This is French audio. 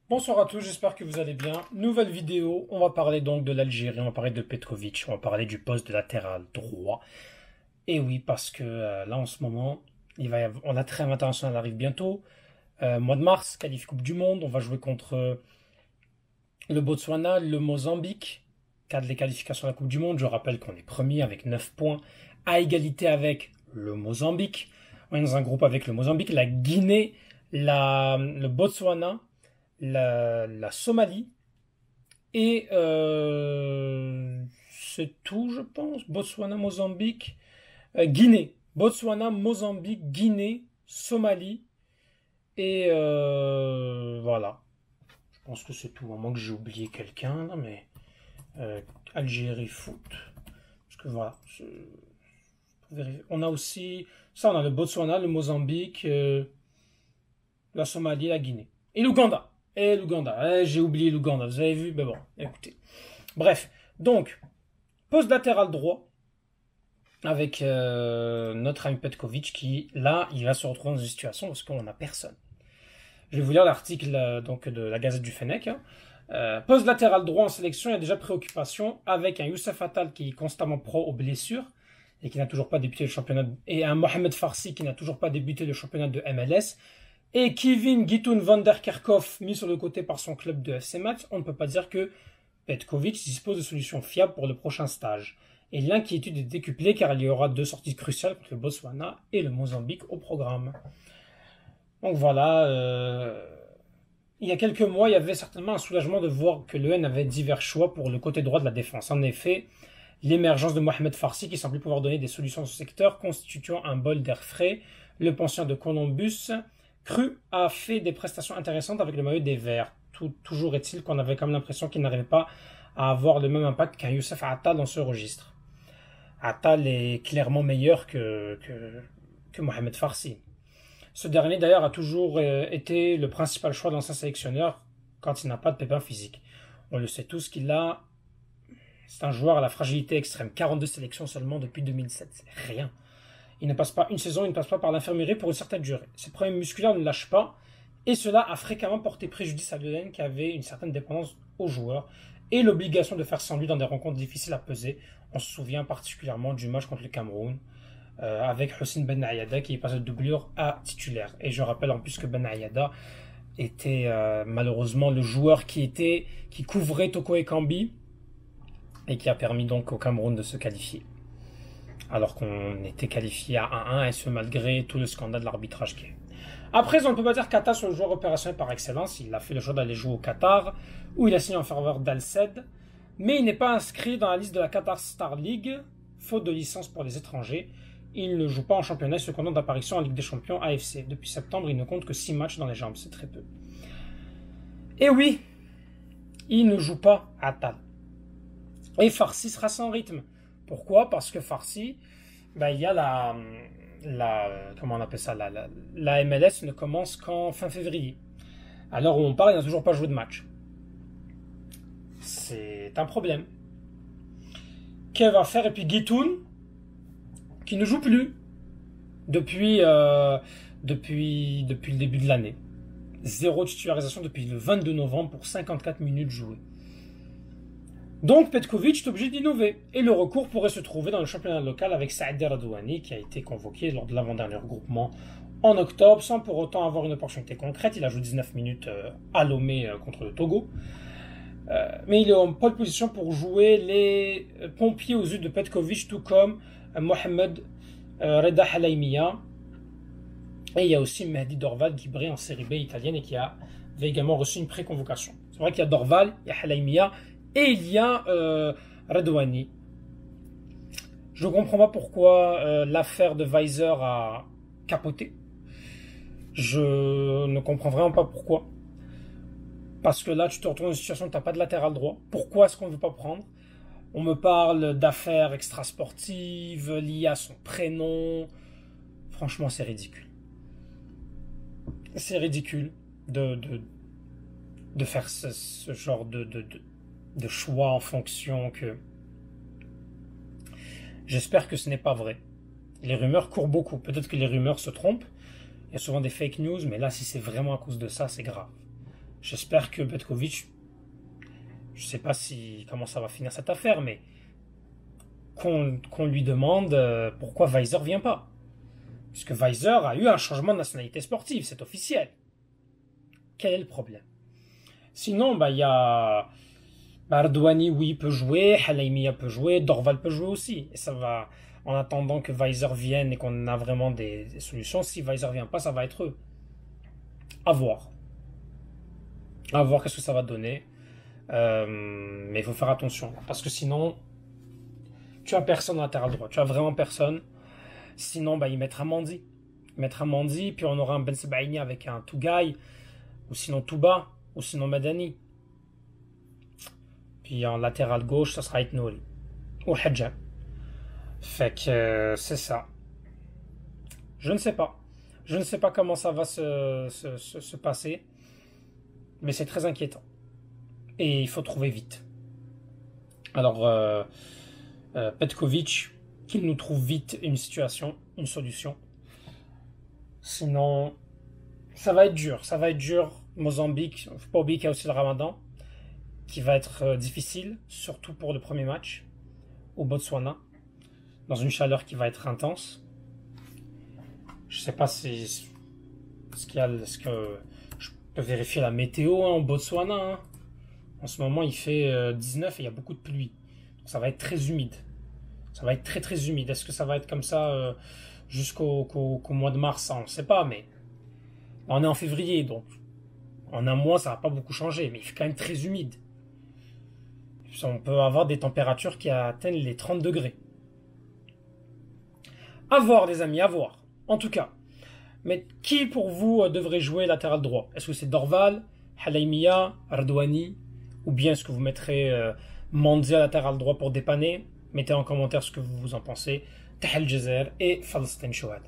Bonsoir à tous, j'espère que vous allez bien. Nouvelle vidéo, on va parler donc de l'Algérie, on va parler de Petkovic, on va parler du poste de latéral droit. Et oui, parce que là en ce moment, la trêve internationale arrive bientôt. Mois de mars, qualif Coupe du Monde, on va jouer contre le Botswana, le Mozambique, cadre les qualifications à la Coupe du Monde. Je rappelle qu'on est premier avec 9 points, à égalité avec le Mozambique. On est dans un groupe avec le Mozambique, la Guinée, le Botswana, la Somalie et c'est tout, je pense. Botswana, Mozambique, Guinée. Botswana, Mozambique, Guinée, Somalie et voilà. Je pense que c'est tout. À moins que j'ai oublié quelqu'un là, mais Algérie foot. Parce que voilà. On a aussi ça, on a le Botswana, le Mozambique, la Somalie, la Guinée et l'Ouganda. Et l'Ouganda, j'ai oublié l'Ouganda, vous avez vu? Mais bon, écoutez. Bref, donc, poste latéral droit avec notre ami Petkovic qui, là, il va se retrouver dans une situation parce qu'on n'a personne. Je vais vous lire l'article donc de la Gazette du Fennec. Poste latéral droit en sélection, il y a déjà préoccupation avec un Youssef Attal qui est constamment pro aux blessures et qui n'a toujours pas débuté le championnat, et un Mohamed Farsi qui n'a toujours pas débuté le championnat de MLS. Et Kevin Guitoun van der Kerkhoff mis sur le côté par son club de FC Metz, on ne peut pas dire que Petkovic dispose de solutions fiables pour le prochain stage. Et l'inquiétude est décuplée car il y aura deux sorties cruciales contre le Botswana et le Mozambique au programme. Donc voilà, il y a quelques mois, il y avait certainement un soulagement de voir que l'EN avait divers choix pour le côté droit de la défense. En effet, l'émergence de Mohamed Farsi qui semblait pouvoir donner des solutions au secteur, constituant un bol d'air frais, le pension de Columbus Cru a fait des prestations intéressantes avec le maillot des Verts. Toujours est-il qu'on avait comme l'impression qu'il n'arrivait pas à avoir le même impact qu'un Youssef Attal dans ce registre. Attal est clairement meilleur que Mohamed Farsi. Ce dernier d'ailleurs a toujours été le principal choix de l'ancien sélectionneur quand il n'a pas de pépin physique. On le sait tous qu'il a... C'est un joueur à la fragilité extrême. 42 sélections seulement depuis 2007. C'est rien. Il ne passe pas une saison, il ne passe pas par l'infirmerie pour une certaine durée. Ses problèmes musculaires ne lâchent pas, et cela a fréquemment porté préjudice à l'EN qui avait une certaine dépendance aux joueurs et l'obligation de faire sans lui dans des rencontres difficiles à peser. On se souvient particulièrement du match contre le Cameroun avec Houssine Ben Ayada qui est passé de doublure à titulaire. Et je rappelle en plus que Ben Ayada était malheureusement le joueur qui couvrait Toko Ekambi et qui a permis donc au Cameroun de se qualifier. Alors qu'on était qualifié à 1-1, et ce malgré tout le scandale de l'arbitrage qui est. Après, on ne peut pas dire qu'Atta soit le joueur opérationnel par excellence. Il a fait le choix d'aller jouer au Qatar, où il a signé en faveur d'Al-Sadd, mais il n'est pas inscrit dans la liste de la Qatar Star League, faute de licence pour les étrangers. Il ne joue pas en championnat et se contente d'apparition en Ligue des Champions AFC. Depuis septembre, il ne compte que 6 matchs dans les jambes, c'est très peu. Et oui, il ne joue pas Attal. Et Farsi sera sans rythme. Pourquoi? Parce que Farsi, il y a comment on appelle ça, la MLS ne commence qu'en fin février. À l'heure où on parle, il n'a toujours pas joué de match. C'est un problème. Qu'elle va faire? Et puis Guitoun, qui ne joue plus depuis le début de l'année. Zéro titularisation depuis le 22 novembre pour 54 minutes jouées. Donc Petkovic est obligé d'innover. Et le recours pourrait se trouver dans le championnat local avec Saïd Radouani qui a été convoqué lors de l'avant-dernier regroupement en octobre sans pour autant avoir une opportunité concrète. Il a joué 19 minutes à Lomé contre le Togo. Mais il est en pole position pour jouer les pompiers aux yeux de Petkovic, tout comme Mohamed Reda Halaimia. Et il y a aussi Mehdi Dorval qui brille en série B italienne et qui avait également reçu une pré-convocation. C'est vrai qu'il y a Dorval, il y a Halaimia et il y a Radouani. Je ne comprends pas pourquoi l'affaire de Weiser a capoté. Je ne comprends vraiment pas pourquoi. Parce que là, tu te retrouves dans une situation où tu n'as pas de latéral droit. Pourquoi est-ce qu'on ne veut pas prendre? On me parle d'affaires extrasportives liées à son prénom. Franchement, c'est ridicule. C'est ridicule de faire ce genre de choix en fonction que... J'espère que ce n'est pas vrai. Les rumeurs courent beaucoup. Peut-être que les rumeurs se trompent. Il y a souvent des fake news, mais là, si c'est vraiment à cause de ça, c'est grave. J'espère que Petkovic, je sais pas comment ça va finir cette affaire, mais qu'on lui demande pourquoi Weiser vient pas. Puisque Weiser a eu un changement de nationalité sportive, c'est officiel. Quel est le problème? Sinon, il y a Ardouani, oui, peut jouer, Halaimia peut jouer, Dorval peut jouer aussi. Et ça va, en attendant que Weiser vienne et qu'on a vraiment des solutions, si Weiser vient pas, ça va être eux. À voir. À voir qu'est-ce que ça va donner. Mais il faut faire attention. Parce que sinon, tu as personne à latéral droit. Tu as vraiment personne. Sinon, il mettra Mandi. Il mettra Mandi, puis on aura un Ben Sebaini avec un Tougaï, ou sinon Touba, ou sinon Madani. Puis en latéral gauche, ça sera Itnouri. Ou Hadja. Fait que c'est ça. Je ne sais pas. Je ne sais pas comment ça va se passer. Mais c'est très inquiétant. Et il faut trouver vite. Alors, Petkovic, qu'il nous trouve vite une situation, une solution. Sinon, ça va être dur. Ça va être dur. Mozambique, faut pas oublier qu'il y a aussi le Ramadan, qui va être difficile, surtout pour le premier match au Botswana, dans une chaleur qui va être intense. Je sais pas ce que je peux vérifier la météo au Botswana. Hein. En ce moment, il fait 19 et il y a beaucoup de pluie. Donc, ça va être très humide. Ça va être très très humide. Est-ce que ça va être comme ça jusqu'au mois de mars? On ne sait pas, mais on est en février, donc en un mois, ça va pas beaucoup changer, mais il fait quand même très humide. On peut avoir des températures qui atteignent les 30 degrés. À voir, les amis, à voir. En tout cas. Mais qui pour vous devrait jouer latéral droit? Est-ce que c'est Dorval, Halaimia, Ardouani? Ou bien est-ce que vous mettrez Mandi à latéral droit pour dépanner? Mettez en commentaire ce que vous en pensez. Tahal Jazer et Falstin Chouad.